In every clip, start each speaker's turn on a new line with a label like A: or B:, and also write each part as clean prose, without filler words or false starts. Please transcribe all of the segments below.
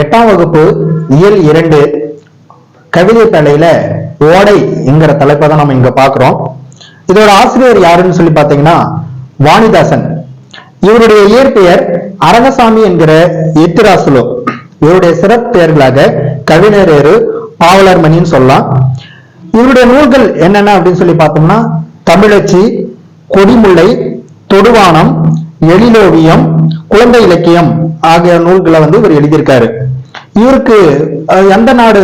A: 8ஆம் வகுப்பு இயல் 2 கவிதை தலையில ஓடை என்கிற தலைப்பை தான் நம்ம இங்க பாக்குறோம். இதோட ஆசிரியர் யாருன்னு சொல்லி பாத்தீங்கன்னா வாணிதாசன். இவருடைய இயற்பெயர் அரங்கசாமி என்கிற எத்திராசுலு. இவருடைய சிறப்பு பெயர்களாக கவிஞரேறு, பாவலர்மணின்னு சொல்லலாம். இவருடைய நூல்கள் என்னென்ன அப்படின்னு சொல்லி பார்த்தோம்னா தமிழச்சி, கொடிமுல்லை, தொடுவானம், எழிலோவியம், குழந்தை இலக்கியம் ஆகிய நூல்களை இவர் எழுதியிருக்காரு. இவருக்கு எந்த நாடு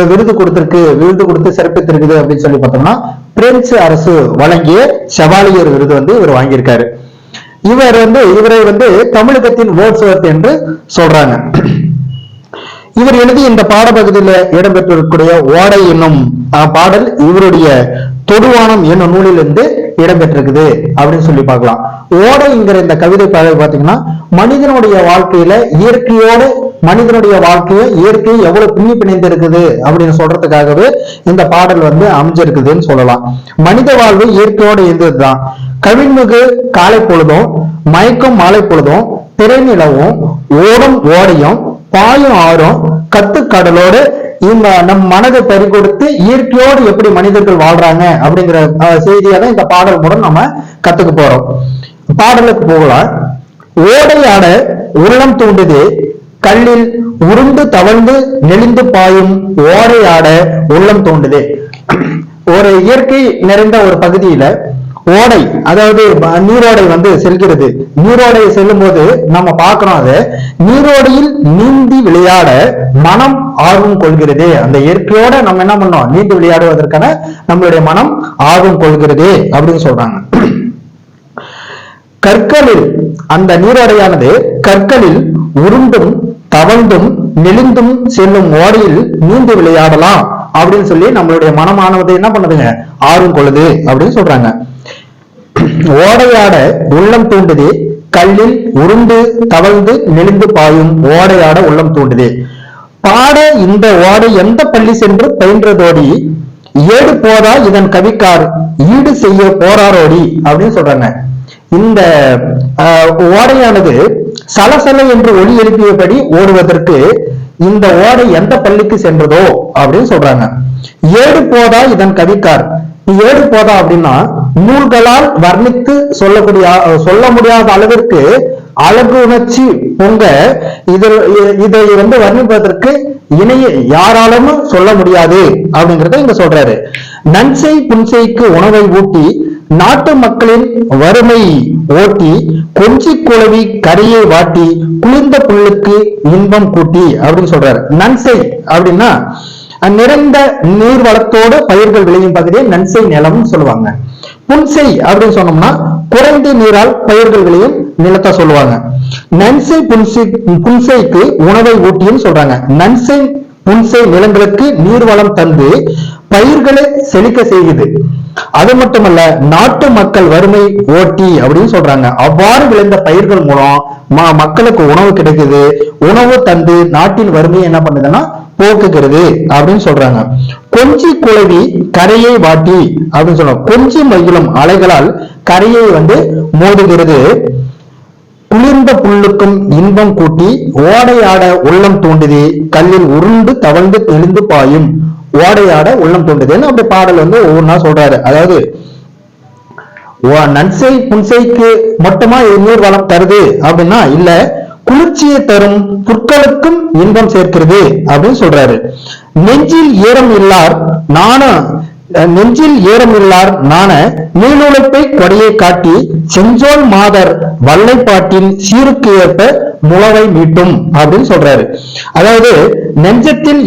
A: விருது கொடுத்து சிறப்பித்திருக்குது அப்படின்னு சொல்லி பார்த்தோம்னா பிரெஞ்சு அரசு வழங்கிய செவாலியர் விருது இவர் வாங்கியிருக்காரு. இவரை தமிழகத்தின் வேர்ட்ஸ்வொர்த் என்று சொல்றாங்க. இவர் எழுதி இந்த பாடப்பகுதியில் இடம்பெற்றிருக்கக்கூடிய ஓடை என்னும் பாடல் இவருடைய தொடுவானம் என்னும் நூலிலிருந்து இடம்பெற்றிருக்குது அப்படின்னு சொல்லி பார்க்கலாம். ஓடைங்கிற இந்த கவிதை பாடல் பாத்தீங்கன்னா மனிதனுடைய வாழ்க்கையில இயற்கையோடு மனிதனுடைய வாழ்க்கையை இயற்கை எவ்வளவு பிணைந்து இருக்குது அப்படின்னு சொல்றதுக்காகவே இந்த பாடல் அமைஞ்சிருக்குதுன்னு சொல்லலாம். மனித வாழ்வு இயற்கையோடு இருந்ததுதான். கவின்மிகு காலை பொழுதும், மயக்கம் மாலை பொழுதும், திரைநிலவும், ஓடும் ஓடையும், பாயும் ஆறும், கத்து கடலோடு இந்த நம் மனதை பறி கொடுத்து இயற்கையோடு எப்படி மனிதர்கள் வாழ்றாங்க அப்படிங்கிற செய்தியை தான் இந்த பாடல் மூலம் நம்ம கத்துக்க போறோம். பாடலுக்கு போகலாம். ஓடையாட உள்ளம் தூண்டுது, கல்லில் உருண்டு தவழ்ந்து நெளிந்து பாயும் ஓடையாட உள்ளம் தோண்டுது. ஒரு இயற்கை நிறைந்த ஒரு பகுதியில ஓடை, அதாவது நீரோடை செல்கிறது. நீரோடை செல்லும் போது நம்ம பார்க்கிறோம், அது நீரோடையில் நீந்தி விளையாட மனம் ஆர்வம் கொள்கிறது. அந்த இயற்கையோட நம்ம என்ன பண்ணோம், நீந்தி விளையாடுவதற்கான நம்மளுடைய மனம் ஆர்வம் கொள்கிறது அப்படின்னு சொல்றாங்க. கற்களில், அந்த நீரோடையானது கற்களில் உருண்டும் தவழ்ந்தும் நெளிந்தும் செல்லும் ஓடையில் நீந்தி விளையாடலாம் அப்படின்னு சொல்லி நம்மளுடைய மனமானது என்ன பண்ணுதுங்க, ஆர்வம் கொள்ளுது அப்படின்னு சொல்றாங்க. ஓடையாட உள்ளம் தூண்டுதே, கல்லில் உருண்டு தவழ்ந்து நெளிந்து பாயும் ஓடையாட உள்ளம் தூண்டுதே. பாட இந்த ஓடை எந்த பள்ளி சென்று பயின்றதோடி, ஏடு போதா இதன் கவிக்கார் ஈடு செய்ய போராரோடி அப்படின்னு சொல்றாங்க. இந்த ஓடையானது சலசல என்று ஒளி எழுப்பியபடி ஓடுவதற்கு இந்த ஓடை எந்த பள்ளிக்கு சென்றதோ அப்படின்னு சொல்றாங்க. ஏடு போதா இதன் கவிக்கார். ஏடு போதா அப்படின்னா நூல்களால் வர்ணித்து சொல்ல முடியாத அளவிற்கு அழகு உணர்ச்சி பொங்க இதை வர்ணிப்பதற்கு இணைய யாராலும் சொல்ல முடியாது அப்படிங்கறத இங்க சொல்றாரு. நன்சை புன்சைக்கு உணவை ஊட்டி, நாட்டு மக்களின் வறுமை ஓட்டி, கொஞ்சி குழவி கரையை வாட்டி, குளிர்ந்த புல்லுக்கு இன்பம் கூட்டி அப்படின்னு சொல்றாரு. நன்சை அப்படின்னா நிறைந்த நீர் வளத்தோடு பயிர்கள் விளையும் பகுதியை நன்சை நிலம் சொல்லுவாங்க. புன்சை அப்படின்னு சொன்னோம்னா குறைந்த நீரால் பயிர்கள் விளையும் நிலத்தை சொல்லுவாங்க. நன்சை புன்சைக்கு உணவை ஊட்டின்னு சொல்றாங்க. நன்சை புன்சை நிலங்களுக்கு நீர்வளம் தந்து பயிர்களை செழிக்க செய்யுது. அது மட்டுமல்ல, நாட்டு மக்கள் வறுமை ஓட்டி அப்படின்னு சொல்றாங்க. அவ்வாறு விளைந்த பயிர்கள் மூலம் மக்களுக்கு உணவு கிடைக்குது. உணவு தந்து நாட்டின் வறுமையை என்ன பண்ணுதுன்னா போக்குகிறது அப்படின்னு சொல்றாங்க. கொஞ்சி குழவி கரையை வாட்டி அப்படின்னு சொல்றாங்க. கொஞ்சி மகிழும் அலைகளால் கரையை மோதுகிறது. குளிர்ந்த புல்லுக்கும் இன்பம் கூட்டி ஓடையாட உள்ளம் தூண்டுது, கல்லில் உருண்டு தவழ்ந்து தெளிந்து பாயும் ஓடையாட உள்ளம் தூண்டுதுன்னு அப்படி பாடல் ஒவ்வொன்னா சொல்றாரு. அதாவது நன்சை புன்சைக்கு மட்டுமா நீர் வளம் தருது அப்படின்னா இல்ல, குளிர்ச்சியை தரும் புற்களுக்கும் இன்பம் சேர்க்கிறது அப்படின்னு சொல்றாரு. நெஞ்சில் ஈரம் இல்லார் நாண நீளுழைப்பை கொடையை காட்டி, செஞ்சோல் மாதர் வல்லைப்பாட்டின் சீருக்கு ஏற்ப முளவை மீட்டும் அப்படின்னு சொல்றாரு. அதாவது நெஞ்சத்தில்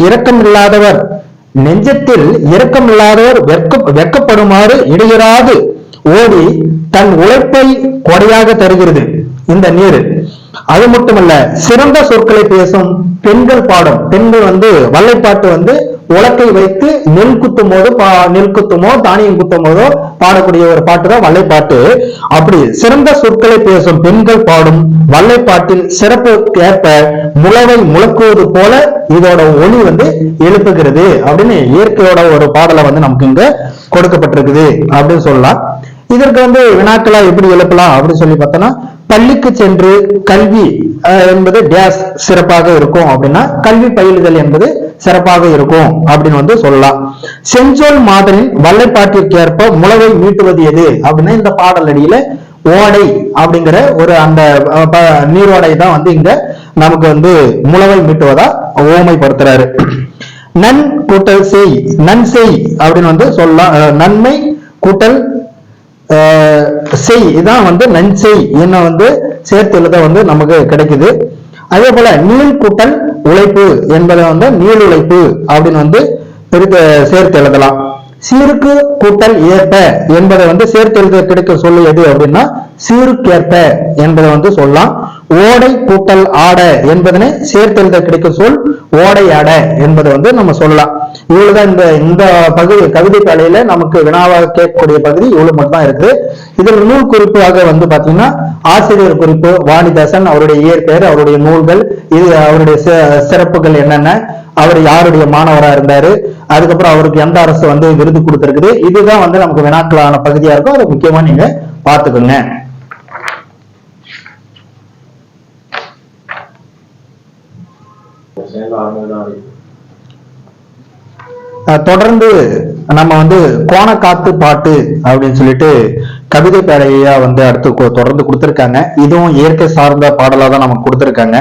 A: இரக்கமில்லாதவர் வெட்கப்படுமாறு இடையராது ஓடி தன் உழைப்பை கொடையாக தருகிறது இந்த நீர். அது மட்டுமல்ல, சிறந்த சொற்களை பேசும் பெண்கள் பாடும். பெண்கள் வல்லைப்பாட்டு உலக்கை வைத்து நெல் குத்துமோ தானியம் குத்தும் போதோ பாடக்கூடிய ஒரு பாட்டு தான் வல்லைப்பாட்டு. அப்படி சிறந்த சொற்களை பேசும் பெண்கள் பாடும் வல்லைப்பாட்டில் சிறப்பு ஏற்ப முளவை முழக்குவது போல இதோட ஒளி எழுப்புகிறது அப்படின்னு இயற்கையோட ஒரு பாடலை நமக்கு இங்க கொடுக்கப்பட்டிருக்குது அப்படின்னு சொல்லலாம். இதற்கு வினாக்களா எப்படி எழுப்பலாம் அப்படின்னு சொல்லி பார்த்தோம்னா, பள்ளிக்கு சென்று கல்வி என்பது டேஸ் சிறப்பாக இருக்கும் அப்படின்னா கல்வி பயிலுதல் என்பது சிறப்பாக இருக்கும் அப்படின்னு வந்து சொல்லலாம். செஞ்சொல் மாதரின் வல்லைப்பாட்டிற்கேற்ப முளவை மீட்டுவது எது அப்படின்னா இந்த பாடல் அடியில ஓடை அப்படிங்கிற ஒரு அந்த நீரோடை தான் வந்து இங்க நமக்கு வந்து முளவை மீட்டுவதா ஓமைப்படுத்துறாரு. நன் கூட்டல் செய், நன் செய் அப்படின்னு வந்து சொல்லலாம். நன்மை கூட்டல் செய் இதான் வந்து நன்செய் என்ன வந்து சேர்த்து எழுத வந்து நமக்கு கிடைக்குது. அதே போல நீள் கூட்டல் உழைப்பு என்பதை வந்து நீள் உழைப்பு அப்படின்னு வந்து சேர்த்து எழுதலாம். சீருக்கு கூட்டல் ஏற்ப என்பதை வந்து சேர்த்து எழுத கிடைக்க சொல்லு எது அப்படின்னா சீருக்கேற்ப என்பதை வந்து சொல்லலாம். ஓடை கூட்டல் ஆட என்பதனை சேர்த்து எழுத கிடைக்க சொல் ஓடை ஆட என்பதை வந்து நம்ம சொல்லலாம். இவ்வளவுதான் இந்த பகுதி கவிதை கலையில நமக்கு வினாவாக கேட்கக்கூடிய பகுதி இவ்வளவு மட்டும் தான் இருக்கு. இதுல நூல் குறிப்பாக வந்து பாத்தீங்கன்னா ஆசிரியர் குறிப்பு, வாணிதாசன், அவருடைய இயற்பெயர், அவருடைய நூல்கள், இது அவருடைய சிறப்புகள் என்னென்ன, அவர் யாருடைய மாணவரா இருந்தாரு, அதுக்கப்புறம் அவருக்கு எந்த அரசு வந்து விருது கொடுத்திருக்குது, இதுதான் வந்து நமக்கு வினாக்களான பகுதியா இருக்கும். அதை முக்கியமா நீங்க பாத்துக்கோங்க. தொடர்ந்து நம்ம வந்து கோணக்காத்து பாட்டு அப்படின்னு சொல்லிட்டு கவிதை பேழையா வந்து அடுத்து தொடர்ந்து கொடுத்திருக்காங்க. இதுவும் இயற்கை சார்ந்த பாடலா தான் நமக்கு கொடுத்திருக்காங்க.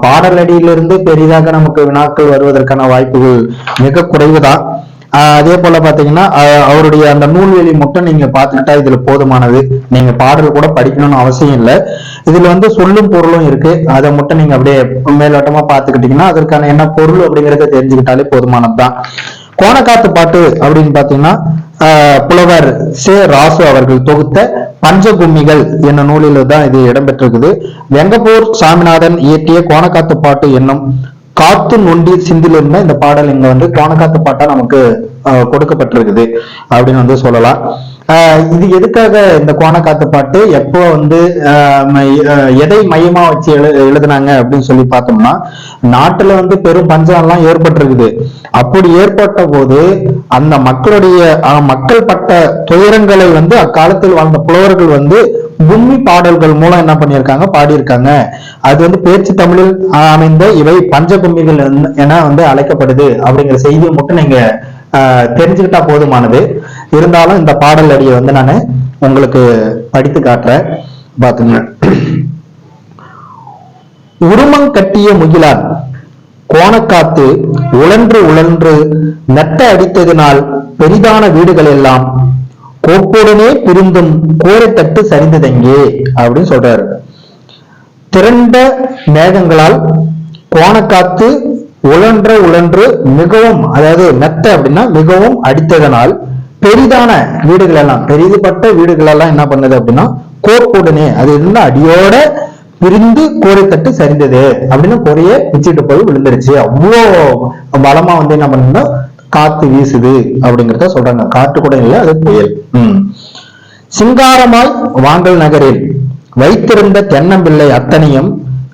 A: பாடலடியிலிருந்து பெரிதாக நமக்கு வினாக்கள் வருவதற்கான வாய்ப்புகள் மிக குறைவுதான். அதே போல பாத்தீங்கன்னா அவருடைய அந்த நூல்வெளி மட்டும் நீங்க பாத்துக்கிட்டா இதுல போதுமானது. நீங்க பாடல் கூட படிக்கணும்னு அவசியம் இல்லை. இதுல வந்து சொல்லும் பொருளும் இருக்கு. அதை மட்டும் நீங்க அப்படியே மேலோட்டமா பாத்துக்கிட்டீங்கன்னா அதற்கான என்ன பொருள் அப்படிங்கறத தெரிஞ்சுக்கிட்டாலே போதுமானதுதான். கோணக்காத்து பாட்டு அப்படின்னு பாத்தீங்கன்னா புலவர் சே ராசு அவர்கள் தொகுத்த பஞ்சகும்மிகள் என்ன நூலில் தான் இது இடம்பெற்றிருக்குது. வெங்கப்பூர் சாமிநாதன் இயற்றிய கோணக்காத்து பாட்டு என்னும் காத்து நொண்டி சிந்திலிருந்த இந்த பாடல் இங்க வந்து கோணக்காத்து பாட்டா நமக்கு கொடுக்கப்பட்டிருக்குது அப்படின்னு வந்து சொல்லலாம். இது எதுக்காக இந்த கோணக்காத்து பாட்டு எப்போ வந்து எதை மையமா வச்சு எழுதுனாங்க அப்படின்னு சொல்லி பார்த்தோம்னா நாட்டுல வந்து பெரும் பஞ்சம் எல்லாம் ஏற்பட்டிருக்குது. அப்படி ஏற்பட்ட போது அந்த மக்கள் பட்ட துயரங்களை வந்து அக்காலத்தில் வாழ்ந்த புலவர்கள் வந்து கும்மி பாடல்கள் மூலம் என்ன பண்ணியிருக்காங்க, பாடியிருக்காங்க. அது வந்து பேச்சு தமிழில் அமைந்த இவை பஞ்ச கும்மிகள் என வந்து அழைக்கப்படுது அப்படிங்கிற செய்தியை மட்டும் நீங்க தெரிஞ்சுக்கிட்டா போதுமானது. இருந்தாலும் இந்த பாடல் அடியை வந்து நான் உங்களுக்கு படித்து காட்டுறேன், பாத்துங்க. உருமங்கட்டிய முகிலால் கோணக்காத்து உழன்று உழன்று நட்ட அடித்ததினால் பெரிதான வீடுகள் எல்லாம் கோப்புடனே பிரிந்தும் கோரைத்தட்டு சரிந்ததெங்கே அப்படின்னு சொல்றாரு. திரண்ட மேகங்களால் கோணக்காத்து உழன்று மிகவும், அதாவது மெத்த அப்படின்னா மிகவும் அடித்ததனால் பெரிதான வீடுகள் எல்லாம், பெரிதுபட்ட வீடுகள் எல்லாம் என்ன பண்ணுது அப்படின்னா கோப்புடனே, அது இருந்தா அடியோட பிரிந்து கோரைத்தட்டு சரிந்தது அப்படின்னு கோரைய பிச்சுட்டு போய் விழுந்துருச்சு. அவ்வளோ பலமா வந்து என்ன பண்ணா காத்து வீசுது அப்படிங்கிறத சொல்றாங்க. காற்று கூட இல்லை, அது புயல். சிங்காரமாய் வாங்கல் நகரில் வைத்திருந்த தென்னம்பிள்ளை அத்தனையும்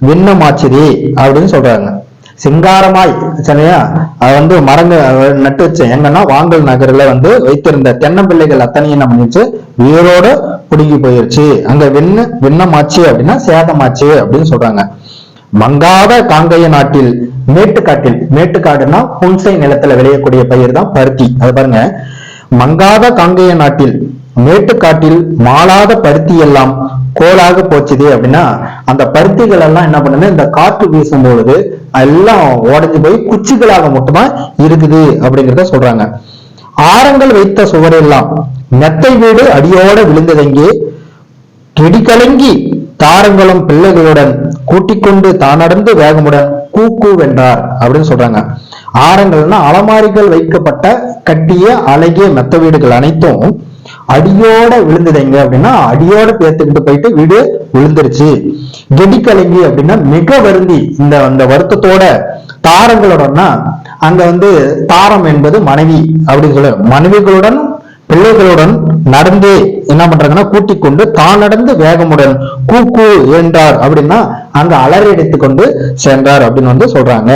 A: விண்ணமாச்சுதே அப்படின்னு சொல்றாங்க. சிங்காரமாய் சரியா, அது வந்து மரங்க நட்டு வச்சேன் எங்கன்னா வாங்கல் நகர்ல வந்து வைத்திருந்த தென்னம்பிள்ளைகள் அத்தனையும் நம்ம நினைச்சு உயிரோட புடுங்கி போயிருச்சு. அங்க விண்ணமாச்சு அப்படின்னா சேதமாச்சு அப்படின்னு சொல்றாங்க. மங்காத காங்கைய நாட்டில் மேட்டுக்காட்டில், மேட்டுக்காடுன்னா புன்சை நிலத்துல விளையக்கூடிய பயிர் தான் பருத்தி. அது பாருங்க, மங்காத காங்கைய நாட்டில் மேட்டுக்காட்டில் மாளாத பருத்தி எல்லாம் கோலாக போச்சுது அப்படின்னா அந்த பருத்திகள் எல்லாம் என்ன பண்ணுது, இந்த காற்று வீசும் பொழுது எல்லாம் உடஞ்சு போய் குச்சிகளாக மட்டும்தான் இருக்குது அப்படிங்கிறத சொல்றாங்க. ஆரங்கள் வைத்த சுவரெல்லாம் மெத்தை வீடு அடியோட விழுந்ததெங்கே கெடிகலங்கி தாரங்களும் பிள்ளைகளுடன் கூட்டிக் கொண்டு தானடந்து வேகமுடன் கூக்கு வென்றார் அப்படின்னு சொல்றாங்க. ஆரங்கள்னா அலமாரிகள் வைக்கப்பட்ட கட்டிய அழகிய மெத்த வீடுகள் அனைத்தும் அடியோட விழுந்ததுங்க அப்படின்னா அடியோட பேத்துக்கிட்டு போயிட்டு வீடு விழுந்துருச்சு. கெடிக்கலங்கி அப்படின்னா மிக வருந்தி இந்த வருத்தத்தோட, தாரங்களோடனா அங்க வந்து தாரம் என்பது மனைவி அப்படின்னு சொல்ல, மனைவிகளுடன் பிள்ளைகளுடன் நடந்தே என்ன பண்றாங்கன்னா கூட்டிக் கொண்டு தான் நடந்து வேகமுடன் கூக்கு என்றார் அப்படின்னா அங்க அலறி அடித்துக் கொண்டு சென்றார் அப்படின்னு வந்து சொல்றாங்க.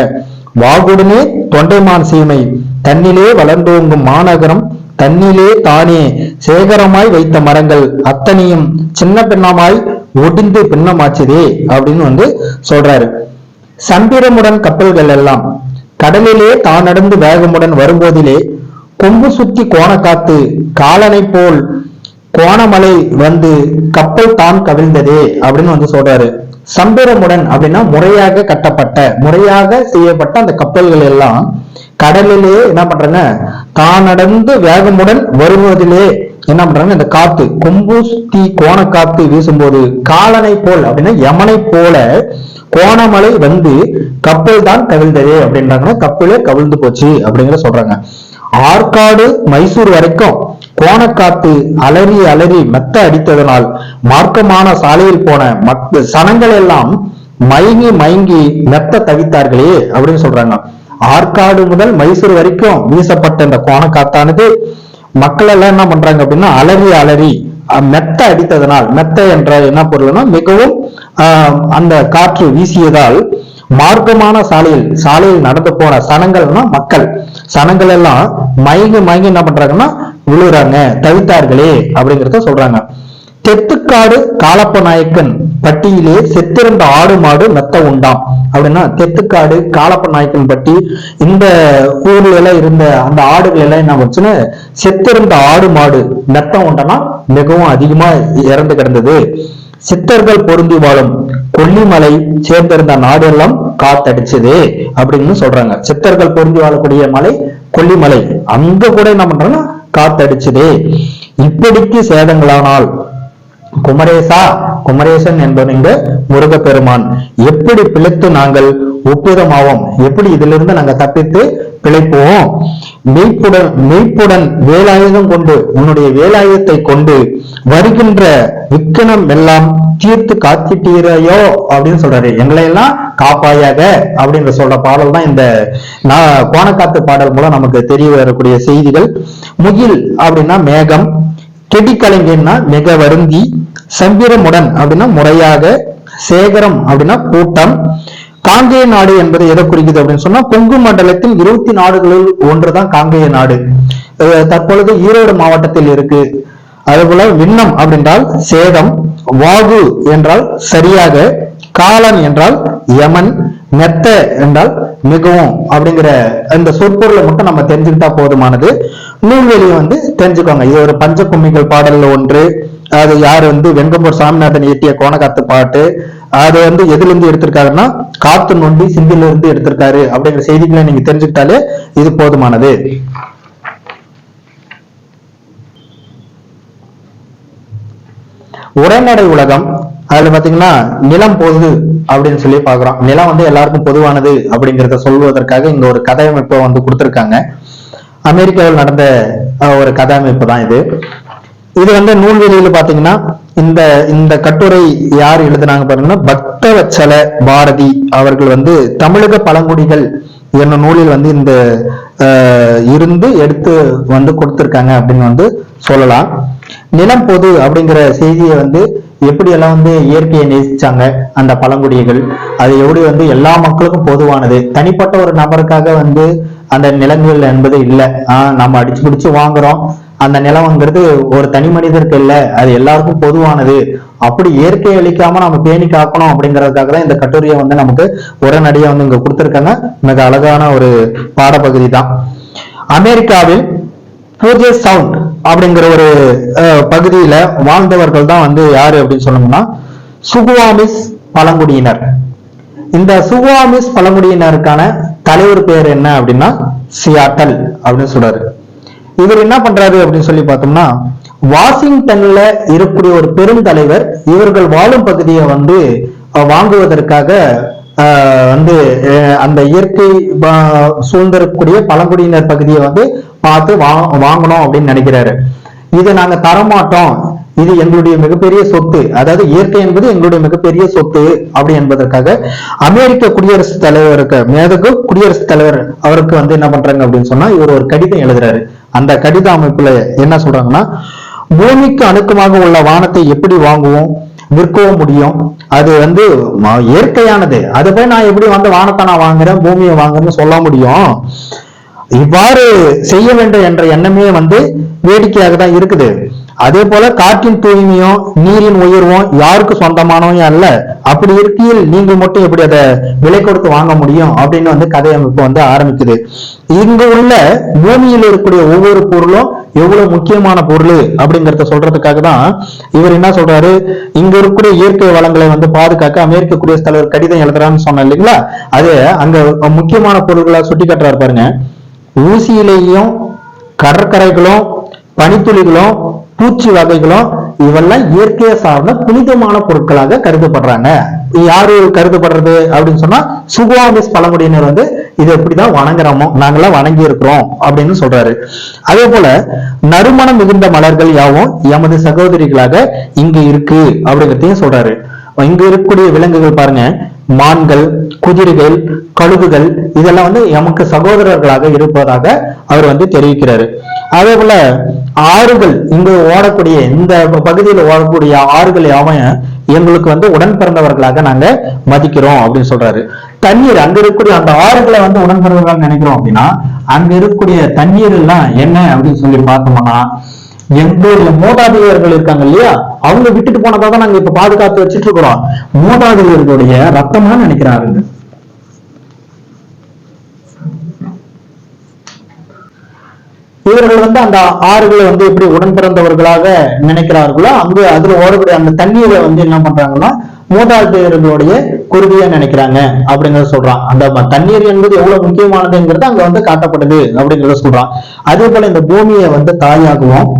A: வாகுடனே தொண்டைமான் சீமை தன்னிலே வளர்ந்தோங்கும் மாநகரம் தன்னிலே தானே சேகரமாய் வைத்த மரங்கள் அத்தனையும் சின்ன பின்னமாய் ஒடிந்து பின்னமாச்சுதே அப்படின்னு வந்து சொல்றாரு. சம்பிரமுடன் கப்பல்கள் எல்லாம் கடலிலே தான் நடந்து வேகமுடன் வரும்போதிலே கொம்பு சுத்தி கோண காத்து காலனை போல் கோணமலை வந்து கப்பல் தான் கவிழ்ந்ததே அப்படின்னு வந்து சொல்றாரு. சம்பிரமுடன் அப்படின்னா முறையாக கட்டப்பட்ட முறையாக செய்யப்பட்ட அந்த கப்பல்கள் எல்லாம் கடலிலே என்ன பண்றாங்க, தான் நடந்து வேகமுடன் வருவதிலே என்ன பண்றாங்க, இந்த காத்து கொம்பு சுத்தி கோண காத்து வீசும்போது காலனை போல் அப்படின்னா யமனை போல கோணமலை வந்து கப்பல் தான் கவிழ்ந்ததே அப்படின்றாங்கன்னா கப்பலே கவிழ்ந்து போச்சு அப்படிங்கிற சொல்றாங்க. ஆற்காடு மைசூர் வரைக்கும் கோணக்காத்து அலறி அலறி மெத்த அடித்ததனால் மார்க்கமான சாலையில் போன சனங்கள் எல்லாம் மயங்கி மயங்கி மெத்த தவித்தார்களே அப்படின்னு சொல்றாங்க. ஆற்காடு முதல் மைசூர் வரைக்கும் வீசப்பட்ட இந்த கோணக்காத்தானது மக்கள் எல்லாம் என்ன பண்றாங்க அப்படின்னா அலறி அலறி மெத்த அடித்ததனால், மெத்த என்ற என்ன பொருள்னா மிகவும் அந்த காற்று வீசியதால் மார்க்கமான சாலையில் நடந்து போன சனங்கள்னா மக்கள் சனங்கள் எல்லாம் மயங்கி மயங்கி என்ன பண்றாங்கன்னா விழுறாங்க, தவித்தார்களே அப்படிங்கிறத சொல்றாங்க. தெத்துக்காடு காலப்ப நாயக்கன் பட்டியிலே செத்திருந்த ஆடு மாடு மெத்த உண்டாம் அப்படின்னா தெத்துக்காடு காலப்ப நாயக்கன் பட்டி இந்த ஊர்ல எல்லாம் இருந்த அந்த ஆடுகள் எல்லாம் என்ன வச்சுன்னு செத்திருந்த ஆடு மாடு மெத்த உண்டனா மிகவும் அதிகமா இறந்து கிடந்தது. சித்தர்கள் பொருந்தி வாழும் கொல்லிமலை சேர்ந்திருந்த நாடெல்லாம் காத்தடிச்சது அப்படின்னு சொல்றாங்க. சித்தர்கள் பொருந்தி வாழக்கூடிய மலை கொல்லிமலை, அங்க கூட என்ன பண்றாங்கன்னா காத்தடிச்சதே. இப்படிக்கு சேதங்களானால் குமரேசன் என்பவன் இங்க முருகப்பெருமான் எப்படி பிழைத்து நாங்கள் ஒப்புதமாவோம், எப்படி இதிலிருந்து நாங்க தப்பித்து பிழைப்போம். மெய்ப்புடன் வேலாயுதம் கொண்டு உன்னுடைய வேலாயுதத்தை கொண்டு வருகின்ற விக்கனம் எல்லாம் தீர்த்து காத்திட்டீரையோ அப்படின்னு சொல்றாரு. எங்களை எல்லாம் காப்பாயாக அப்படின்னு சொல்ற பாடல் தான் இந்த கோணக்காத்து பாடல் மூலம் நமக்கு தெரிய வரக்கூடிய செய்திகள். முகில் அப்படின்னா மேகம், கெடிக்கலைஞன்னா மிக வருந்தி, சம்பிரமுடன் அப்படின்னா முறையாக, சேகரம் அப்படின்னா கூட்டம். காங்கேய நாடு என்பது எதை குறிக்குது அப்படின்னு சொன்னா கொங்கு மண்டலத்தில் 20 நாடுகளில் ஒன்றுதான் காங்கேய நாடு. தற்பொழுது ஈரோடு மாவட்டத்தில் இருக்கு. அதுபோல விண்ணம் அப்படின்றால் சேதம், வாகு என்றால் சரியாக, காலன் என்றால் யமன், மெத்த என்றால் மிகவும் அப்படிங்கிற இந்த சொற்பொருளை மட்டும் நம்ம தெரிஞ்சுக்கிட்டா போதுமானது. நூல்வெளியை வந்து தெரிஞ்சுக்கோங்க. இது ஒரு பஞ்ச கும்மிகள் பாடல்ல ஒன்று. அது யாரு வந்து வெங்கம்பூர் சாமிநாதன் இயற்றிய கோணக்காத்து பாட்டு. அது வந்து எதுல இருந்து எடுத்திருக்காருன்னா காத்து நொண்டி சிந்தில இருந்து எடுத்திருக்காரு அப்படிங்கிற செய்திகளை நீங்க தெரிஞ்சுக்கிட்டாலே இது போதுமானது. உரைநடை உலகம் அதுல பாத்தீங்கன்னா நிலம் பொது அப்படின்னு சொல்லி பாக்குறோம். நிலம் வந்து எல்லாருக்கும் பொதுவானது அப்படிங்கிறத சொல்வதற்காக இங்க ஒரு கதையமைப்பை வந்து கொடுத்திருக்காங்க. அமெரிக்காவில் நடந்த ஒரு கதையமைப்பு தான் இது. இது வந்து நூல்வெளியில பாத்தீங்கன்னா இந்த கட்டுரை யார் எழுதினாங்க பாத்தீங்கன்னா பக்தவத்சல பாரதி அவர்கள் வந்து தமிழக பழங்குடிகள் என்ன நூலில் வந்து இந்த இருந்து எடுத்து வந்து கொடுத்திருக்காங்க அப்படின்னு வந்து சொல்லலாம். நிலம் பொது அப்படிங்கிற செய்தியை வந்து எப்படி எல்லாம் வந்து இயற்கையை நேசிச்சாங்க அந்த பழங்குடிகள், அது எப்படி வந்து எல்லா மக்களுக்கும் பொதுவானது, தனிப்பட்ட ஒரு நபருக்காக வந்து அந்த நிலங்கள் என்பது இல்லை. நம்ம அடிச்சு பிடிச்சு வாங்குறோம். அந்த நிலம்ங்கிறது ஒரு தனி மனிதருக்கு இல்லை, அது எல்லாருக்கும் பொதுவானது. அப்படி இயற்கையை அழிக்காம நம்ம பேணி காக்கணும் அப்படிங்கிறதுக்காக தான் இந்த கட்டுரையை வந்து நமக்கு உடனடியா வந்து இங்க கொடுத்திருக்காங்க. மிக அழகான ஒரு பாடப்பகுதி தான். அமெரிக்காவில் பூஜை சவுண்ட் அப்படிங்கிற ஒரு பகுதியில வாழ்ந்தவர்கள் தான் வந்து யாரு அப்படின்னு சொன்னோம்னா சுகுவாமிஸ் பழங்குடியினர். இந்த சுகுவாமிஸ் பழங்குடியினருக்கான தலைவர் பேர் என்ன அப்படின்னா சியாட்டல் அப்படின்னு சொல்றாரு. இவர் என்ன பண்றாரு அப்படின்னு சொல்லி பார்த்தோம்னா வாஷிங்டன்ல இருக்கக்கூடிய ஒரு பெருந்தலைவர் இவர்கள் வாழும் பகுதியை வந்து வாங்குவதற்காக வந்து அந்த இயற்கை சூழ்ந்திருக்கக்கூடிய பழங்குடியினர் பகுதியை வந்து பார்த்து வாங்கணும் அப்படின்னு நினைக்கிறாரு. இதை நாங்க தரமாட்டோம், இது எங்களுடைய மிகப்பெரிய சொத்து, அதாவது இயற்கை என்பது எங்களுடைய மிகப்பெரிய சொத்து அப்படி என்பதற்காக அமெரிக்க குடியரசுத் தலைவருக்கு மேதகு குடியரசுத் தலைவர் அவருக்கு வந்து என்ன பண்றாங்க அப்படின்னு சொன்னா இவர் ஒரு கடிதம் எழுதுறாரு. அந்த கடித அமைப்புல என்ன சொல்றாங்கன்னா பூமிக்கு அணுக்கமாக உள்ள வானத்தை எப்படி வாங்குவோம், விற்கவும் முடியும், அது வந்து இயற்கையானது, அது போய் நான் எப்படி வந்து வானத்தை நான் வாங்குறேன் பூமியை வாங்குறேன்னு சொல்ல முடியும். இவ்வாறு செய்ய வேண்டும் என்ற எண்ணமே வந்து வேடிக்கையாக தான் இருக்குது. அதே போல காற்றின் தூய்மையும் நீரின் உயர்வும் யாருக்கு சொந்தமானவங்க அல்ல. அப்படி இருக்கையில் நீங்கள் மட்டும் எப்படி அதை விலை கொடுத்து வாங்க முடியும் அப்படின்னு வந்து கதையமைப்பு வந்து ஆரம்பிக்குது. இங்கு உள்ள பூமியில் இருக்கக்கூடிய ஒவ்வொரு பொருளும் எவ்வளவு முக்கியமான பொருள் அப்படிங்கறத சொல்றதுக்காக தான் இவர் என்ன சொல்றாரு, இங்க இருக்கக்கூடிய இயற்கை வளங்களை வந்து பாதுகாக்க அமெரிக்க குடியரசுத் தலைவர் கடிதம் எழுதுறான்னு சொன்ன இல்லைங்களா, அது அங்க முக்கியமான பொருட்களா சுட்டி காட்டுறாரு பாருங்க. ஊசியிலேயும் கடற்கரைகளும் பனித்துளிகளும் பூச்சி வகைகளும் இவெல்லாம் இயற்கையை சார்ந்த புனிதமான பொருட்களாக கருதப்படுறாங்க. யாரு கருதப்படுறது அப்படின்னு சொன்னா சுகுவாமிஸ் பழங்குடியினர் வந்து இதை எப்படிதான் வணங்குறோமோ நாங்கெல்லாம் வணங்கி இருக்கிறோம் அப்படின்னு சொல்றாரு. அதே போல நறுமணம் மிகுந்த மலர்கள் யாவும் எமது சகோதரிகளாக இங்கு இருக்கு அப்படிங்கிறதையும் சொல்றாரு. இங்க இருக்கக்கூடிய விலங்குகள் பாருங்க, மான்கள், குதிரைகள், கழுகுகள் இதெல்லாம் வந்து எமக்கு சகோதரர்களாக இருப்பதாக அவர் வந்து தெரிவிக்கிறாரு. அதே போல ஆறுகள், இங்கு ஓடக்கூடிய இந்த பகுதியில் ஓடக்கூடிய ஆறுகள் யாவும் எங்களுக்கு வந்து உடன் பிறந்தவர்களாக நாங்க மதிக்கிறோம் அப்படின்னு சொல்றாரு. தண்ணீர், அங்க இருக்கக்கூடிய அந்த ஆறுகளை வந்து உடன் பிறந்தவர்களாக நினைக்கிறோம் அப்படின்னா அங்க இருக்கக்கூடிய தண்ணீர் எல்லாம் என்ன அப்படின்னு சொல்லி பார்த்தோம்னா எங்களுடைய மூதாதையர்கள் இருக்காங்க இல்லையா, அவங்க விட்டுட்டு போனதாக நாங்க இப்ப பாதுகாத்து வச்சுட்டு இருக்கிறோம். மூதாதையர்களுடைய ரத்தமா நினைக்கிறாரு. இவர்கள் வந்து அந்த ஆறுகளை வந்து எப்படி உடன் பிறந்தவர்களாக நினைக்கிறார்களோ அங்கு அதுல ஓடக்கூடிய அந்த தண்ணீரை வந்து என்ன பண்றாங்கன்னா மூதாதையர்களுடைய குருதியா நினைக்கிறாங்க அப்படிங்கறத சொல்றான். அந்த தண்ணீர் என்பது எவ்வளவு முக்கியமானதுங்கிறது அங்க வந்து காட்டப்படுது அப்படிங்கறத சொல்றான். அதே போல இந்த பூமியை வந்து தாயாகவும்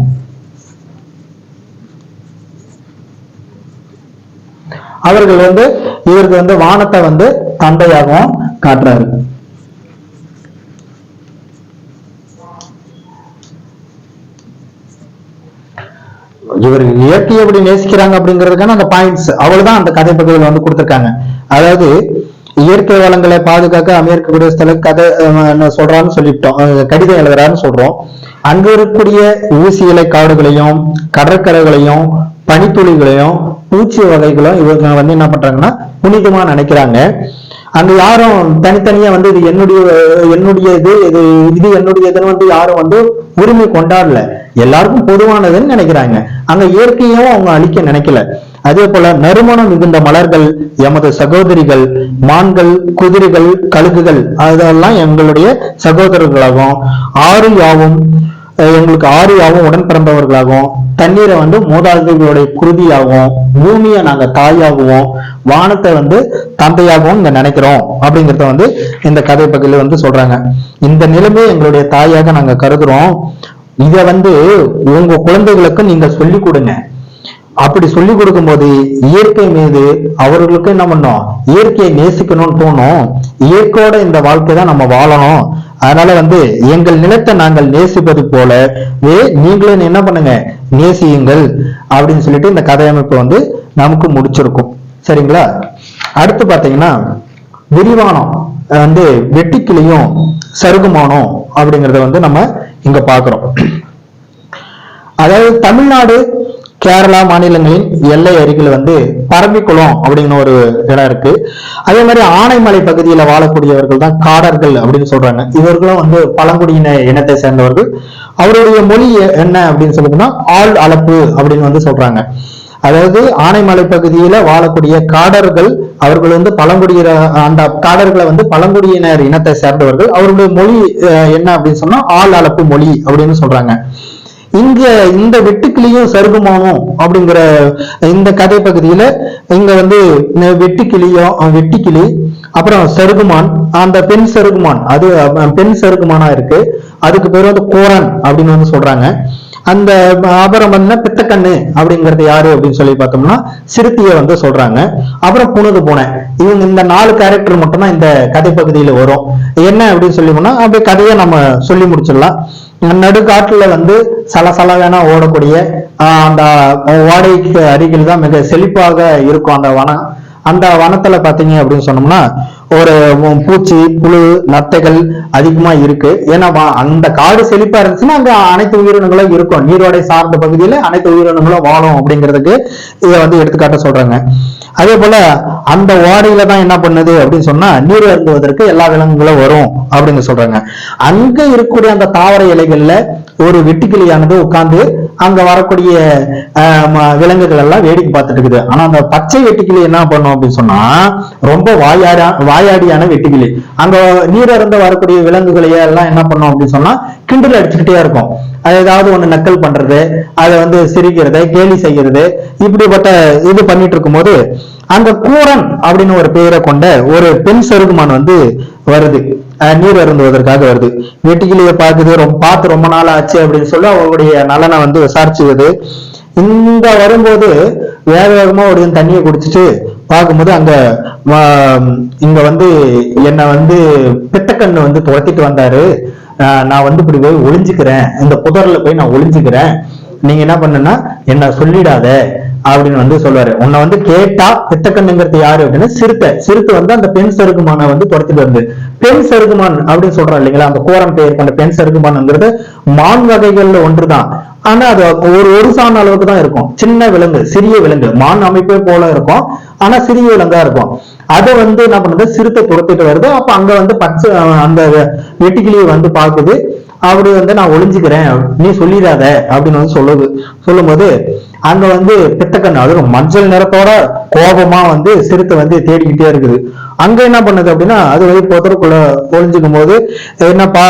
A: அவர்கள் வந்து இவருக்கு வந்து வானத்தை வந்து தந்தையாகவும் காட்டுறாரு. இவர் இயற்கையை எப்படி நேசிக்கிறாங்க அப்படிங்கிறதுக்கான அந்த பாயிண்ட்ஸ் அவ்வளவுதான் அந்த கதை பகுதியில் வந்து கொடுத்திருக்காங்க. அதாவது இயற்கை வளங்களை பாதுகாக்க அமெரிக்க குடியரசுத் தலைவர் கதை சொல்றான்னு சொல்லிட்டோம், கடிதம் எழுதுறான்னு சொல்றோம். அங்க இருக்கக்கூடிய ஊசி இலை காடுகளையும் கடற்கரைகளையும் பனித்துளிகளையும் பூச்சி வகைகளும் இவங்க வந்து என்ன பண்றாங்கன்னா புனிதமா நினைக்கிறாங்க. அங்க யாரும் தனித்தனியா வந்து இது என்னுடையது இது என்னுடையதுன்னு வந்து யாரும் வந்து உரிமை கொண்டாடல, எல்லாருக்கும் பொதுவானதுன்னு நினைக்கிறாங்க. அங்க இயற்கையும் அவங்க அழிக்க நினைக்கல. அதே போல நறுமணம் மிகுந்த மலர்கள் எமது சகோதரிகள், மான்கள், குதிரைகள், கழுகுகள் அதெல்லாம் எங்களுடைய சகோதரர்களாகவும் ஆறு யாவும் எங்களுக்கு ஆறு யாவும் உடன் பிறந்தவர்களாகவும் தண்ணீரை வந்து மூதாதைகளுடைய குருதியாகவும் பூமியை நாங்க தாயாகவும் வானத்தை வந்து தந்தையாகவும் இங்க நினைக்கிறோம் அப்படிங்கிறத வந்து இந்த கதை பகுதியில வந்து சொல்றாங்க. இந்த நிலைமையை எங்களுடைய தாயாக நாங்க கருதுறோம். இத வந்து உங்க குழந்தைகளுக்கு நீங்க சொல்லி கொடுங்க. அப்படி சொல்லி கொடுக்கும் போது இயற்கை மீது அவர்களுக்கு என்ன பண்ணோம், இயற்கையை நேசிக்கணும்னு தோணும். இயற்கையோட இந்த வாழ்க்கை தான் நம்ம வாழணும். அதனால வந்து எங்கள் நிலத்தை நாங்கள் நேசிப்பது போல நீங்களும் என்ன பண்ணுங்க, நேசியுங்கள் அப்படின்னு சொல்லிட்டு இந்த கதையமைப்பு வந்து நமக்கு முடிச்சிருக்கும். சரிங்களா? அடுத்து பாத்தீங்கன்னா விரிவானம் வந்து வெட்டிக்கிளியும் சருகுமானம் அப்படிங்கறத வந்து நம்ம இங்க பாக்குறோம். அதாவது தமிழ்நாடு கேரளா மாநிலங்களின் எல்லை அருகில் வந்து பரம்பிக்குளம் அப்படிங்கிற ஒரு இடம் இருக்கு. அதே மாதிரி ஆனைமலை பகுதியில வாழக்கூடியவர்கள் தான் காடர்கள் அப்படின்னு சொல்றாங்க. இவர்களும் வந்து பழங்குடியின இனத்தை சேர்ந்தவர்கள். அவருடைய மொழி என்ன அப்படின்னு சொல்லுங்கன்னா ஆள் அளப்பு அப்படின்னு வந்து சொல்றாங்க. அதாவது ஆனைமலை பகுதியில வாழக்கூடிய காடர்கள் அவர்கள் வந்து அந்த காடர்களை வந்து பழங்குடியினர் இனத்தை சேர்ந்தவர்கள். அவருடைய மொழி என்ன அப்படின்னு சொன்னா ஆள் அளப்பு மொழி அப்படின்னு சொல்றாங்க. இங்க இந்த வெட்டுக்கிளியும் சருகுமானம் அப்படிங்கிற இந்த கதை பகுதியில இங்க வந்து வெட்டுக்கிளி அப்புறம் சருகுமான், அந்த பெண் சருகுமான் அது பெண் சருகுமானா இருக்கு. அதுக்கு பேர் வந்து கோரன் அப்படின்னு வந்து சொல்றாங்க. அந்த அப்புறம் வந்து பித்தக்கண்ணு அப்படிங்கறது யாரு அப்படின்னு சொல்லி பார்த்தோம்னா சிறுத்தைய வந்து சொல்றாங்க. அப்புறம் புனது பூனை. இவங்க இந்த 4 கேரக்டர் மட்டும்தான் இந்த கதை பகுதியில வரும். என்ன அப்படின்னு சொல்லினா அப்படியே கதையை நம்ம சொல்லி முடிச்சிடலாம். நடுக்காட்டுல வந்து சலசலவென ஓடக்கூடிய அந்த ஓடைக்கு அருகில் தான் மிக செழிப்பாக இருக்கும் அந்த வனம். அந்த வனத்துல பாத்தீங்க அப்படின்னு சொன்னோம்னா ஒரு பூச்சி புழு நத்தைகள் அதிகமா இருக்கு. ஏன்னா அந்த காடு செழிப்பா இருந்துச்சுன்னா அங்க அனைத்து உயிரினங்களும் இருக்கும். நீரோடை சார்ந்த பகுதியில அனைத்து உயிரினங்களும் வாழும் அப்படிங்கிறதுக்கு இதை வந்து எடுத்துக்காட்ட சொல்றாங்க. அதே போல அந்த ஓடையில தான் என்ன பண்ணுது அப்படின்னு சொன்னா நீர் அருந்துவதற்கு எல்லா விலங்குகளும் வரும் அப்படின்னு சொல்றாங்க. அங்க இருக்கக்கூடிய அந்த தாவர இலைகள்ல ஒரு வெட்டுக்கிளியானது உட்கார்ந்து அங்க வரக்கூடிய விலங்குகள் எல்லாம் வேடிக்கை பார்த்துட்டு இருக்குது. ஆனா அந்த பச்சை வெட்டுக்கிளி என்ன பண்ணும் அப்படின்னு சொன்னா ரொம்ப வாயாடியான வெட்டுக்கிளி அங்க நீர் அருந்த வரக்கூடிய விலங்குகளையே எல்லாம் என்ன பண்ணும் அப்படின்னு சொன்னா கிண்டல் அடிச்சுக்கிட்டே இருக்கும். அது ஏதாவது ஒண்ணு நக்கல் பண்றது, அதை வந்து சிரிக்கிறது, கேலி செய்யறது, இப்படிப்பட்ட இது பண்ணிட்டு இருக்கும் போது அங்க கூரன் அப்படின்னு ஒரு பெயரை கொண்ட ஒரு பெண் சருகுமான் வந்து வருது, நீர் அருந்துவதற்காக வருது. வெட்டுக்கிளியை பார்த்து ரொம்ப நாள் ஆச்சு அப்படின்னு சொல்லி அவங்களுடைய நலனை வந்து விசாரிச்சுவது. இந்த வரும்போது வேக வேகமா ஒரு தண்ணியை குடிச்சிட்டு பார்க்கும்போது அங்க இங்க வந்து என்னை வந்து பித்தக்கண்ணு வந்து துரத்திட்டு வந்தாரு, நான் வந்து இப்படி போய் ஒளிஞ்சுக்கிறேன், இந்த புதர்ல போய் நான் ஒளிஞ்சுக்கிறேன், நீங்க என்ன பண்ணுன்னா என்ன சொல்லிடாத அப்படின்னு வந்து சொல்லுவாரு. உன்னை வந்து கேட்டா பித்தக்கண்ணுங்கிறது யாரு அப்படின்னா சிறுத்தை வந்து அந்த பெண் சருகுமான வந்து துரத்திட்டு வந்து பெண் சருகுமான் அப்படின்னு சொல்றோம் இல்லைங்களா. அந்த கோரம் பெயர் கொண்ட பெண் சருகுமான்ங்கிறது மான் வகைகள்ல ஒன்றுதான். ஆனா அது ஒரு சாண அளவுக்கு தான் இருக்கும். சின்ன விலங்கு, சிறிய விலங்கு, மான் அமைப்பே போல இருக்கும், ஆனா சிறிய விலங்கா இருக்கும். அதை வந்து என்ன பண்ணுது, சிறுத்தை துரத்திட்டு வருது. அப்ப அங்க வந்து பச்சை அந்த வெட்டுக்கிளியை வந்து பாக்குது. அப்படி வந்து நான் ஒளிஞ்சுக்கிறேன், நீ சொல்லிடாத அப்படின்னு வந்து சொல்லும்போது அங்க வந்து பித்தக்கண்ணு அது மஞ்சள் நிறத்தோட கோபமா வந்து சிறுத்தை வந்து தேடிக்கிட்டே இருக்குது. அங்க என்ன பண்ணுது அப்படின்னா அது வந்து பொத்தருக்குள்ள ஒளிஞ்சுக்கும் போது என்னப்பா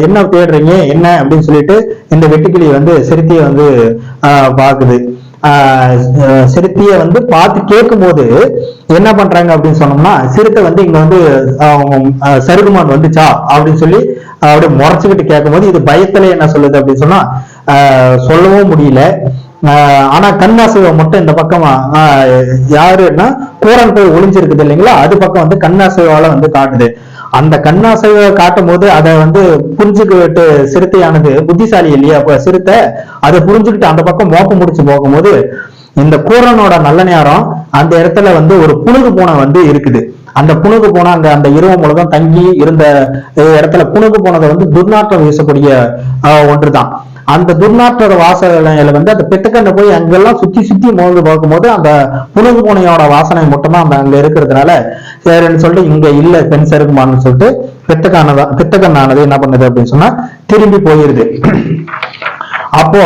A: என்ன தேடுறீங்க என்ன அப்படின்னு சொல்லிட்டு இந்த வெட்டுக்கிளி வந்து சிறுத்தையை வந்து பாக்குது. சிறுத்தைய வந்து பார்த்து கேட்கும் போது என்ன பண்றாங்க அப்படின்னு சொன்னோம்னா சிறுத்தை வந்து இங்க வந்து சருகுமான் வந்துச்சா அப்படின்னு சொல்லி அப்படியே முறைச்சுக்கிட்டு கேட்கும் போது இது பயத்துல என்ன சொல்லுது அப்படின்னு சொன்னா சொல்லவும் முடியல. ஆனா கண்ணாசைவை மட்டும் இந்த பக்கம் யாருன்னா கூரன் போய் ஒளிஞ்சிருக்குது இல்லைங்களா, அது பக்கம் வந்து கண்ணாசைவால வந்து காட்டுது. அந்த கண்ணாசைவை காட்டும் போது அதை வந்து புரிஞ்சுக்கிட்டு சிறுத்தையானது புத்திசாலி இல்லையா, அப்ப சிறுத்தை அதை புரிஞ்சுக்கிட்டு அந்த பக்கம் மோப்ப முடிச்சு போகும்போது இந்த கூரனோட நல்ல நேரம் அந்த இடத்துல வந்து ஒரு புனுகு பூனை வந்து இருக்குது. அந்த புனுகு பூனை அங்க அந்த இரவு முழுதும் தங்கி இருந்த இடத்துல புனுகு பூனதை வந்து துர்நாற்றம் வீசக்கூடிய ஒன்றுதான். அந்த துர்நாற்ற வாசனையில வந்து அந்த பித்தக்கண்ணை போய் அங்கெல்லாம் சுத்தி மோந்து பார்க்கும்போது அந்த புனுகு பூனையோட வாசனை மட்டும்தான் அந்த அங்க இருக்கிறதுனால சரின்னு சொல்லிட்டு இங்க இல்ல பெண் சருகுமான்னு சொல்லிட்டு பித்தக்கண்ணானது என்ன பண்ணுது அப்படின்னு சொன்னா திரும்பி போயிருது. அப்போ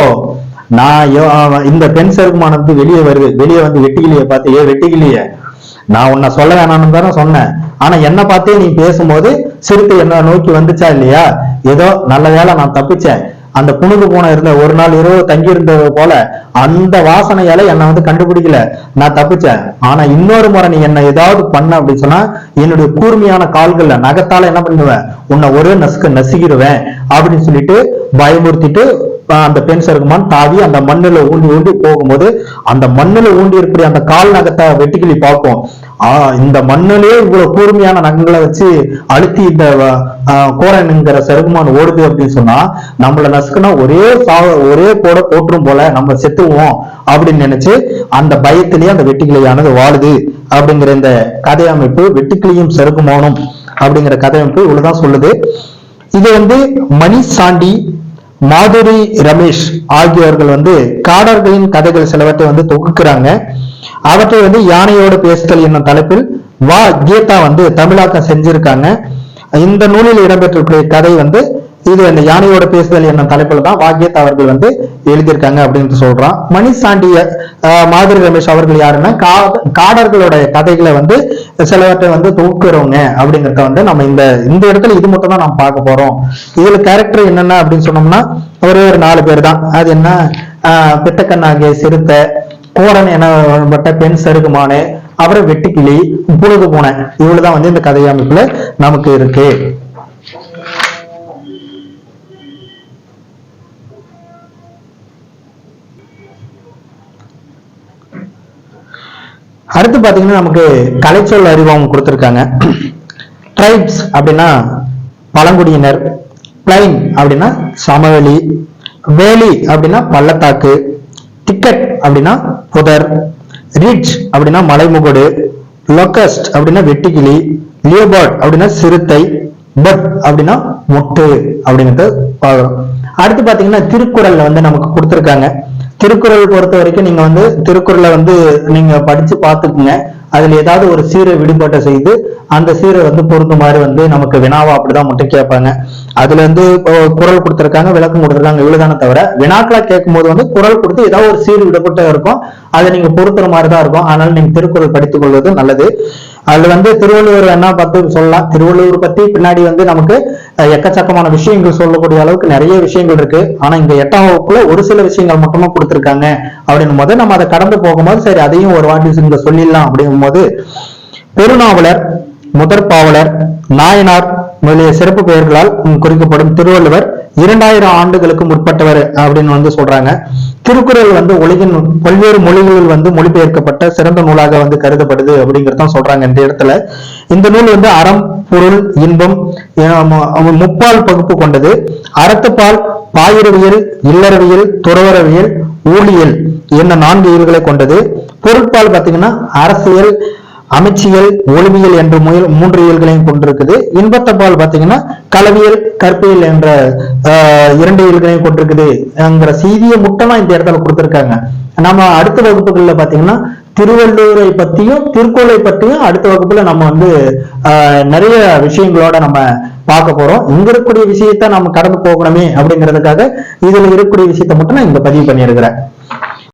A: நான் இந்த பெண் சருகுமானது வெளியே வருது. வெளியே வந்து வெட்டுக்கிளிய பார்த்து வெட்டுக்கிளிய நான் உன்னை சொல்ல வேணாம்னு தானே சொன்னேன், ஆனா என்ன பார்த்தே நீ பேசும்போது சிறுத்தை என்ன நோக்கி வந்துச்சா இல்லையா, ஏதோ நல்ல வேலை நான் தப்பிச்சேன். அந்த புனுகு பூனை இருந்த ஒரு நாள் இரவு தங்கி இருந்தது போல அந்த வாசனையால என்னை வந்து கண்டுபிடிக்கல, நான் தப்பிச்சேன். ஆனா இன்னொரு முறை நீ என்ன ஏதாவது பண்ண அப்படின்னு சொன்னா என்னுடைய கூர்மையான கால்கள்ல நகத்தால என்ன பண்ணுவேன், உன்னை ஒரே நசுக்கிடுவேன் அப்படின்னு சொல்லிட்டு பயமுறுத்திட்டு அந்த பெண் சருகுமான் தாவி அந்த மண்ணுல ஊண்டி போகும்போது அந்த மண்ணுல ஊண்டி இருக்கிற அந்த கால் நகத்தை வெட்டுக்கிளி பார்ப்போம். இந்த மண்ணிலேயே இவ்வளவு கூர்மையான நகங்களை வச்சு அழுத்தி இந்த கோரனுங்கிற சருகுமான் ஓடுது அப்படின்னு சொன்னா நம்மள நசுக்குனா ஒரே போட்டுரும் போல நம்ம செத்துவோம் அப்படின்னு நினைச்சு அந்த பயத்திலேயே அந்த வெட்டுக்கிளியானது வாழுது அப்படிங்கிற இந்த கதை அமைப்பு வெட்டுக்கிளியும் சருகுமானும் அப்படிங்கிற கதை அமைப்பு இவ்வளவுதான் சொல்லுது. இது வந்து மணி சாண்டி, மாதுரி ரமேஷ் ஆகியோர்கள் வந்து காடர்களின் கதைகள் சிலவற்றை வந்து தொகுக்கிறாங்க. அவற்றை வந்து யானையோடு பேசுதல் என்னும் தலைப்பில் வா கீதா வந்து தமிழாக்கம் செஞ்சிருக்காங்க. இந்த நூலில் இடம்பெற்றிருக்கிற கதை வந்து இது இந்த யானையோட பேசுதல் என்னும் தலைப்புல தான் வா கீதா அவர்கள் வந்து எழுதியிருக்காங்க அப்படின்னு சொல்றான். மணி சாண்டிய மாதுரி ரமேஷ் அவர்கள் யாருன்னா காடர்களோட கதைகளை வந்து சிலவற்றை வந்து தொகுக்கிறவங்க அப்படிங்கறத வந்து நம்ம இந்த இடத்துல இது மட்டும் தான் நம்ம பார்க்க போறோம். இதுல கேரக்டர் என்னென்ன அப்படின்னு சொன்னோம்னா ஒரே ஒரு 4 பேர் தான். அது என்ன, பித்தக்கண்ணாகிய சிறுத்தை, கோரன் எனப்பட்ட பெண் சருகுமானு, அப்புறம் வெட்டுக்கிளி, புனுகு பூனை, இவ்வளவுதான் வந்து இந்த கதை அமைப்புல நமக்கு இருக்கு. அடுத்து பாத்தீங்கன்னா நமக்கு கலைச்சொல் அறிவம் கொடுத்திருக்காங்க. ட்ரைப்ஸ் அப்படின்னா பழங்குடியினர், பிளைன் அப்படின்னா சமவெளி, வேலி அப்படின்னா பள்ளத்தாக்கு, டிக்கெட் அப்படின்னா புதர், ரிட்ஜ் அப்படின்னா மலைமுகடு, லோக்கஸ்ட் அப்படின்னா வெட்டுக்கிளி, லியோபார்ட் அப்படின்னா சிறுத்தை, பட் அப்படின்னா மொட்டு அப்படிங்கிறது பார்க்கிறோம். அடுத்து பாத்தீங்கன்னா திருக்குறள்ல வந்து நமக்கு கொடுத்திருக்காங்க. திருக்குறள் பொறுத்த வரைக்கும் நீங்க வந்து திருக்குறளை வந்து நீங்க படிச்சு பார்த்துக்குங்க. அதுல ஏதாவது ஒரு சீரை விடுபட்ட செய்து அந்த சீரை வந்து பொருந்துமாறு வந்து நமக்கு வினாவா அப்படிதான் மட்டும் கேட்பாங்க. அதுல இருந்து குரல் கொடுத்திருக்காங்க, விளக்கம் கொடுத்திருக்காங்க, இவ்வளவுதானே தவிர வினாக்களா கேட்கும் போது வந்து குரல் கொடுத்து ஏதாவது ஒரு சீர் விடப்பட்டு இருக்கும், அதை நீங்க பொறுத்துற மாதிரி தான் இருக்கும். அதனால நீங்க திருக்குறள் படித்துக் கொள்வது நல்லது. அதுல வந்து திருவள்ளுவர் என்ன பார்த்து சொல்லலாம். திருவள்ளுவர் பத்தி பின்னாடி வந்து நமக்கு எக்கச்சக்கமான விஷயங்கள் சொல்லக்கூடிய அளவுக்கு நிறைய விஷயங்கள் இருக்கு. ஆனா இங்க 8ஆம் வகுப்புல ஒரு சில விஷயங்கள் மட்டுமா கொடுத்திருக்காங்க அப்படின்னும் போது நம்ம அதை கடந்து போகும்போது சரி அதையும் ஒரு வாட்டி இங்க சொல்லிடலாம் அப்படிங்கும் போது, பெருநாவலர், முதற்பாவலர், நாயனார் முதலிய சிறப்பு பெயர்களால் குறிக்கப்படும் திருவள்ளுவர் 2000 ஆண்டுகளுக்கு முற்பட்டவர் அப்படின்னு வந்து சொல்றாங்க. திருக்குறள் வந்து உலகின் பல்வேறு மொழிகளில் வந்து மொழிபெயர்க்கப்பட்ட சிறந்த நூலாக வந்து கருதப்படுது அப்படிங்கறத சொல்றாங்க. இந்த இடத்துல இந்த நூல் வந்து அறம், பொருள், இன்பம் முப்பால் பகுப்பு கொண்டது. அறத்துப்பால் பாயிரவியல், இல்லறவியல், துறவரவியல், ஊழியல் என்ன 4 இயல்களை கொண்டது. பொருட்பால் பாத்தீங்கன்னா அரசியல், அமைச்சியல், ஒளிவியல் என்ற 3 இயல்களையும் கொண்டிருக்குது. இன்பத்தப்பால் பாத்தீங்கன்னா களவியல், கற்பியல் என்ற 2 இயல்களையும் கொண்டிருக்குது என்கிற செய்தியை முட்டமா இந்த இடத்துல கொடுத்திருக்காங்க. நம்ம அடுத்த வகுப்புகள்ல பாத்தீங்கன்னா திருவள்ளுவரை பத்தியும் திருக்குறளை பத்தியும் அடுத்த வகுப்புல நம்ம வந்து நிறைய விஷயங்களோட நம்ம பார்க்க போறோம். இங்க இருக்கக்கூடிய விஷயத்த நம்ம கடந்து போகணுமே அப்படிங்கிறதுக்காக இதுல இருக்கக்கூடிய விஷயத்த மட்டும் நான் இங்க பதிவு பண்ணியிருக்கிறேன்.